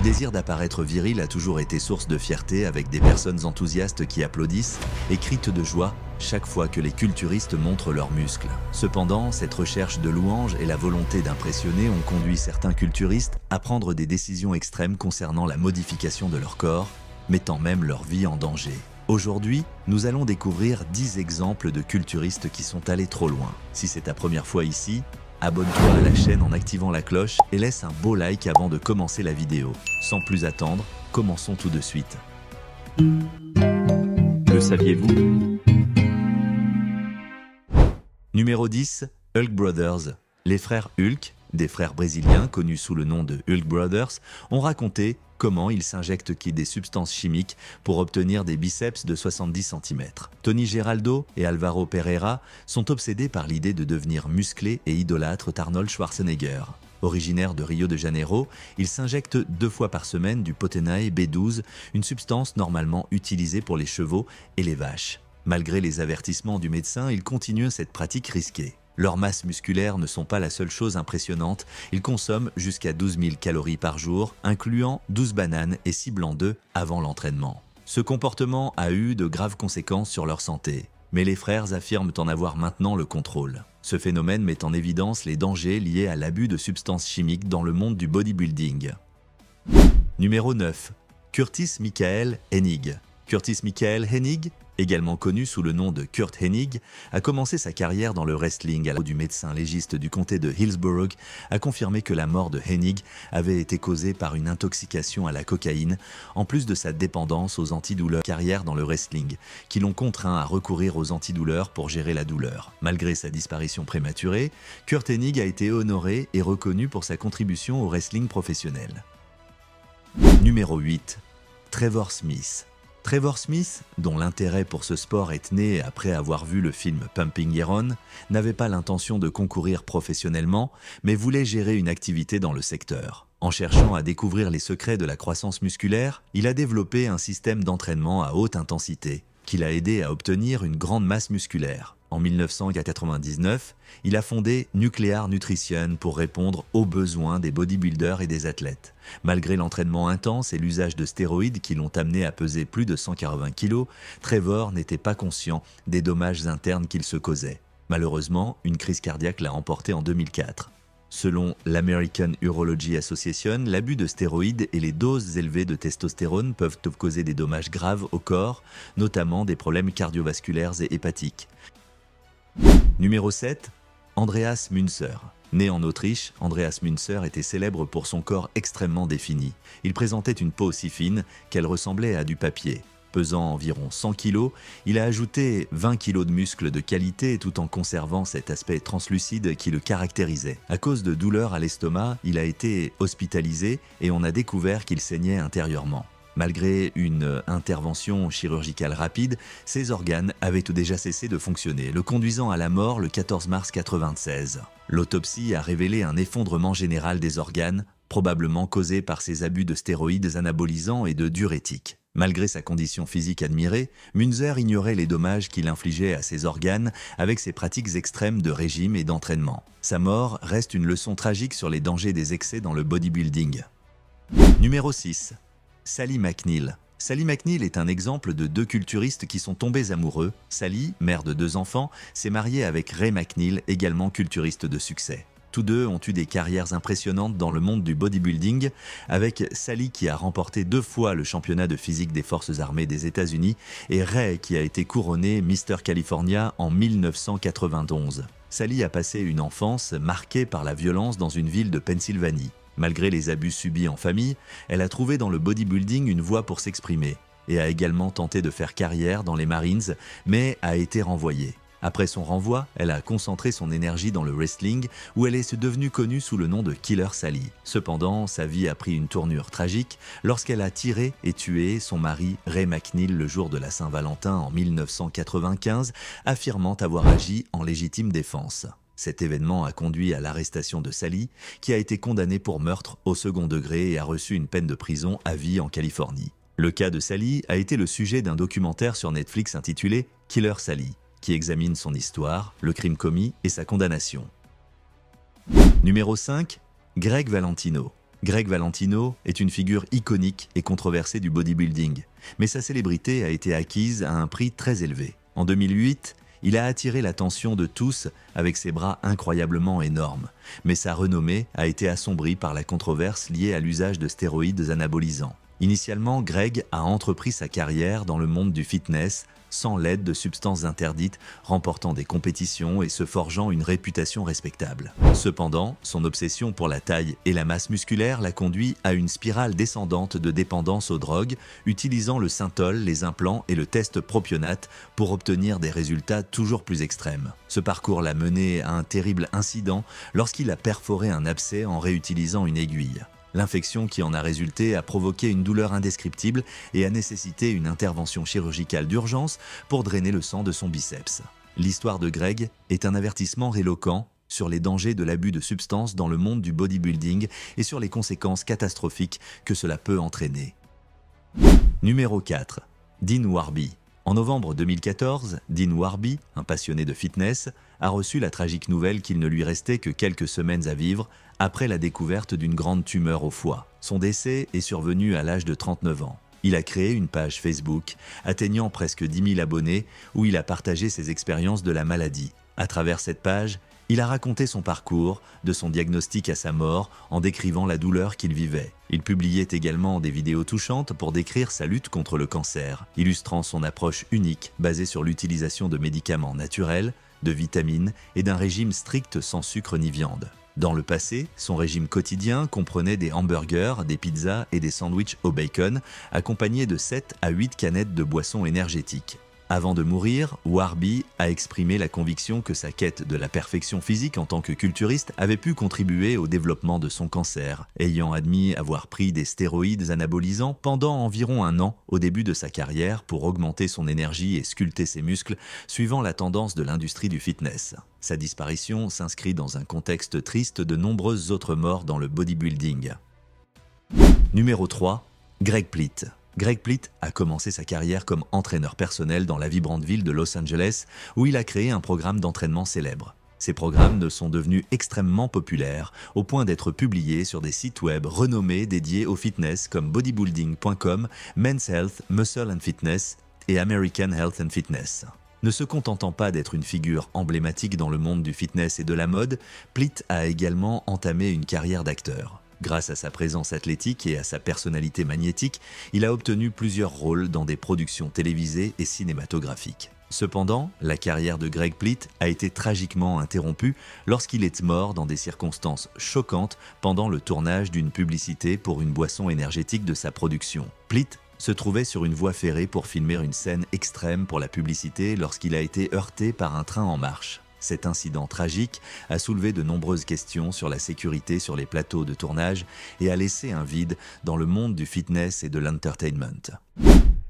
désir d'apparaître viril a toujours été source de fierté, avec des personnes enthousiastes qui applaudissent et crient de joie chaque fois que les culturistes montrent leurs muscles. Cependant, cette recherche de louanges et la volonté d'impressionner ont conduit certains culturistes à prendre des décisions extrêmes concernant la modification de leur corps, mettant même leur vie en danger. Aujourd'hui, nous allons découvrir 10 exemples de culturistes qui sont allés trop loin. Si c'est ta première fois ici, abonne-toi à la chaîne en activant la cloche et laisse un beau like avant de commencer la vidéo. Sans plus attendre, commençons tout de suite. Le saviez-vous? Numéro 10, Hulk Brothers. Les frères Hulk, des frères brésiliens connus sous le nom de Hulk Brothers, ont raconté comment ils s'injectent des substances chimiques pour obtenir des biceps de 70 cm. Tony Geraldo et Alvaro Pereira sont obsédés par l'idée de devenir musclés et idolâtres d'Arnold Schwarzenegger. Originaires de Rio de Janeiro, ils s'injectent 2 fois par semaine du Potenae B12, une substance normalement utilisée pour les chevaux et les vaches. Malgré les avertissements du médecin, ils continuent cette pratique risquée. Leurs masses musculaires ne sont pas la seule chose impressionnante, ils consomment jusqu'à 12 000 calories par jour, incluant 12 bananes et 6 blancs d'œufs avant l'entraînement. Ce comportement a eu de graves conséquences sur leur santé, mais les frères affirment en avoir maintenant le contrôle. Ce phénomène met en évidence les dangers liés à l'abus de substances chimiques dans le monde du bodybuilding. Numéro 9. Curtis Michael Hennig. Curtis Michael Hennig, également connu sous le nom de Kurt Hennig, a commencé sa carrière dans le wrestling. Du médecin légiste du comté de Hillsborough a confirmé que la mort de Hennig avait été causée par une intoxication à la cocaïne, en plus de sa dépendance aux antidouleurs. Carrière dans le wrestling, qui l'ont contraint à recourir aux antidouleurs pour gérer la douleur. Malgré sa disparition prématurée, Kurt Hennig a été honoré et reconnu pour sa contribution au wrestling professionnel. Numéro 8. Trevor Smith. Trevor Smith, dont l'intérêt pour ce sport est né après avoir vu le film Pumping Iron, n'avait pas l'intention de concourir professionnellement, mais voulait gérer une activité dans le secteur. En cherchant à découvrir les secrets de la croissance musculaire, il a développé un système d'entraînement à haute intensité, qui l'a aidé à obtenir une grande masse musculaire. En 1999, il a fondé Nuclear Nutrition pour répondre aux besoins des bodybuilders et des athlètes. Malgré l'entraînement intense et l'usage de stéroïdes qui l'ont amené à peser plus de 180 kg, Trevor n'était pas conscient des dommages internes qu'il se causait. Malheureusement, une crise cardiaque l'a emporté en 2004. Selon l'American Urology Association, l'abus de stéroïdes et les doses élevées de testostérone peuvent causer des dommages graves au corps, notamment des problèmes cardiovasculaires et hépatiques. Numéro 7. Andreas Münzer. Né en Autriche, Andreas Münzer était célèbre pour son corps extrêmement défini. Il présentait une peau si fine qu'elle ressemblait à du papier. Pesant environ 100 kg, il a ajouté 20 kg de muscles de qualité tout en conservant cet aspect translucide qui le caractérisait. À cause de douleurs à l'estomac, il a été hospitalisé et on a découvert qu'il saignait intérieurement. Malgré une intervention chirurgicale rapide, ses organes avaient tout déjà cessé de fonctionner, le conduisant à la mort le 14 mars 1996. L'autopsie a révélé un effondrement général des organes, probablement causé par ses abus de stéroïdes anabolisants et de diurétiques. Malgré sa condition physique admirée, Münzer ignorait les dommages qu'il infligeait à ses organes avec ses pratiques extrêmes de régime et d'entraînement. Sa mort reste une leçon tragique sur les dangers des excès dans le bodybuilding. Numéro 6. Sally McNeil. Sally McNeil est un exemple de 2 culturistes qui sont tombés amoureux. Sally, mère de 2 enfants, s'est mariée avec Ray McNeil, également culturiste de succès. Tous deux ont eu des carrières impressionnantes dans le monde du bodybuilding, avec Sally qui a remporté 2 fois le championnat de physique des forces armées des États-Unis et Ray qui a été couronné Mister California en 1991. Sally a passé une enfance marquée par la violence dans une ville de Pennsylvanie. Malgré les abus subis en famille, elle a trouvé dans le bodybuilding une voie pour s'exprimer et a également tenté de faire carrière dans les Marines, mais a été renvoyée. Après son renvoi, elle a concentré son énergie dans le wrestling où elle est devenue connue sous le nom de Killer Sally. Cependant, sa vie a pris une tournure tragique lorsqu'elle a tiré et tué son mari Ray McNeil le jour de la Saint-Valentin en 1995, affirmant avoir agi en légitime défense. Cet événement a conduit à l'arrestation de Sally, qui a été condamnée pour meurtre au second degré et a reçu une peine de prison à vie en Californie. Le cas de Sally a été le sujet d'un documentaire sur Netflix intitulé « Killer Sally », qui examine son histoire, le crime commis et sa condamnation. Numéro 5. Greg Valentino. Greg Valentino est une figure iconique et controversée du bodybuilding, mais sa célébrité a été acquise à un prix très élevé. En 2008, il a attiré l'attention de tous avec ses bras incroyablement énormes, mais sa renommée a été assombrie par la controverse liée à l'usage de stéroïdes anabolisants. Initialement, Greg a entrepris sa carrière dans le monde du fitness sans l'aide de substances interdites, remportant des compétitions et se forgeant une réputation respectable. Cependant, son obsession pour la taille et la masse musculaire l'a conduit à une spirale descendante de dépendance aux drogues, utilisant le synthol, les implants et le test propionate pour obtenir des résultats toujours plus extrêmes. Ce parcours l'a mené à un terrible incident lorsqu'il a perforé un abcès en réutilisant une aiguille. L'infection qui en a résulté a provoqué une douleur indescriptible et a nécessité une intervention chirurgicale d'urgence pour drainer le sang de son biceps. L'histoire de Greg est un avertissement éloquent sur les dangers de l'abus de substances dans le monde du bodybuilding et sur les conséquences catastrophiques que cela peut entraîner. Numéro 4. Dean Warby. En novembre 2014, Dean Warby, un passionné de fitness, a reçu la tragique nouvelle qu'il ne lui restait que quelques semaines à vivre après la découverte d'une grande tumeur au foie. Son décès est survenu à l'âge de 39 ans. Il a créé une page Facebook, atteignant presque 10 000 abonnés, où il a partagé ses expériences de la maladie. À travers cette page, il a raconté son parcours, de son diagnostic à sa mort, en décrivant la douleur qu'il vivait. Il publiait également des vidéos touchantes pour décrire sa lutte contre le cancer, illustrant son approche unique basée sur l'utilisation de médicaments naturels, de vitamines et d'un régime strict sans sucre ni viande. Dans le passé, son régime quotidien comprenait des hamburgers, des pizzas et des sandwichs au bacon, accompagnés de 7 à 8 canettes de boissons énergétiques. Avant de mourir, Warby a exprimé la conviction que sa quête de la perfection physique en tant que culturiste avait pu contribuer au développement de son cancer, ayant admis avoir pris des stéroïdes anabolisants pendant environ un an au début de sa carrière pour augmenter son énergie et sculpter ses muscles, suivant la tendance de l'industrie du fitness. Sa disparition s'inscrit dans un contexte triste de nombreuses autres morts dans le bodybuilding. Numéro 3. Greg Plitt. Greg Plitt a commencé sa carrière comme entraîneur personnel dans la vibrante ville de Los Angeles, où il a créé un programme d'entraînement célèbre. Ces programmes sont devenus extrêmement populaires, au point d'être publiés sur des sites web renommés dédiés au fitness comme bodybuilding.com, Men's Health, Muscle and Fitness et American Health and Fitness. Ne se contentant pas d'être une figure emblématique dans le monde du fitness et de la mode, Plitt a également entamé une carrière d'acteur. Grâce à sa présence athlétique et à sa personnalité magnétique, il a obtenu plusieurs rôles dans des productions télévisées et cinématographiques. Cependant, la carrière de Greg Plitt a été tragiquement interrompue lorsqu'il est mort dans des circonstances choquantes pendant le tournage d'une publicité pour une boisson énergétique de sa production. Plitt se trouvait sur une voie ferrée pour filmer une scène extrême pour la publicité lorsqu'il a été heurté par un train en marche. Cet incident tragique a soulevé de nombreuses questions sur la sécurité sur les plateaux de tournage et a laissé un vide dans le monde du fitness et de l'entertainment.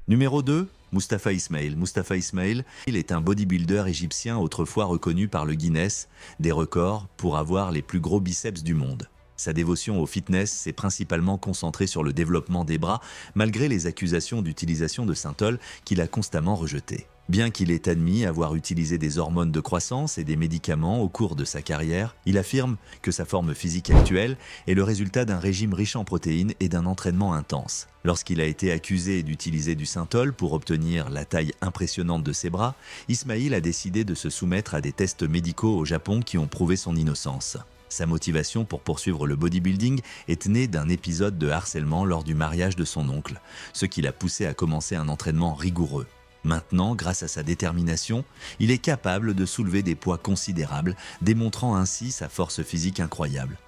Numéro 2. Mustafa Ismail. Mustafa Ismail, il est un bodybuilder égyptien autrefois reconnu par le Guinness des records pour avoir les plus gros biceps du monde. Sa dévotion au fitness s'est principalement concentrée sur le développement des bras, malgré les accusations d'utilisation de synthol qu'il a constamment rejetées. Bien qu'il ait admis avoir utilisé des hormones de croissance et des médicaments au cours de sa carrière, il affirme que sa forme physique actuelle est le résultat d'un régime riche en protéines et d'un entraînement intense. Lorsqu'il a été accusé d'utiliser du synthol pour obtenir la taille impressionnante de ses bras, Ismail a décidé de se soumettre à des tests médicaux au Japon qui ont prouvé son innocence. Sa motivation pour poursuivre le bodybuilding est née d'un épisode de harcèlement lors du mariage de son oncle, ce qui l'a poussé à commencer un entraînement rigoureux. Maintenant, grâce à sa détermination, il est capable de soulever des poids considérables, démontrant ainsi sa force physique incroyable.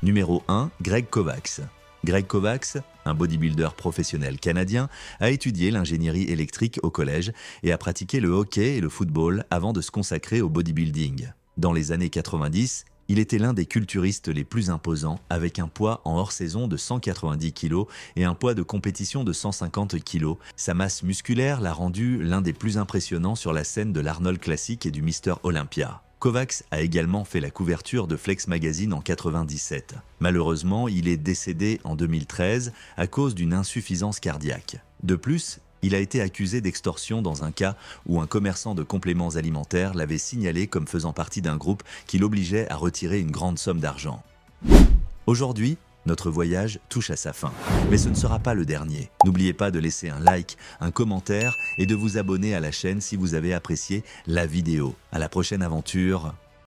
Numéro 1. Greg Kovacs. Greg Kovacs, un bodybuilder professionnel canadien, a étudié l'ingénierie électrique au collège et a pratiqué le hockey et le football avant de se consacrer au bodybuilding. Dans les années 90, il était l'un des culturistes les plus imposants, avec un poids en hors-saison de 190 kg et un poids de compétition de 150 kg. Sa masse musculaire l'a rendu l'un des plus impressionnants sur la scène de l'Arnold Classic et du Mr Olympia. Kovacs a également fait la couverture de Flex Magazine en 1997. Malheureusement, il est décédé en 2013 à cause d'une insuffisance cardiaque. De plus, il a été accusé d'extorsion dans un cas où un commerçant de compléments alimentaires l'avait signalé comme faisant partie d'un groupe qui l'obligeait à retirer une grande somme d'argent. Aujourd'hui, notre voyage touche à sa fin. Mais ce ne sera pas le dernier. N'oubliez pas de laisser un like, un commentaire et de vous abonner à la chaîne si vous avez apprécié la vidéo. À la prochaine aventure.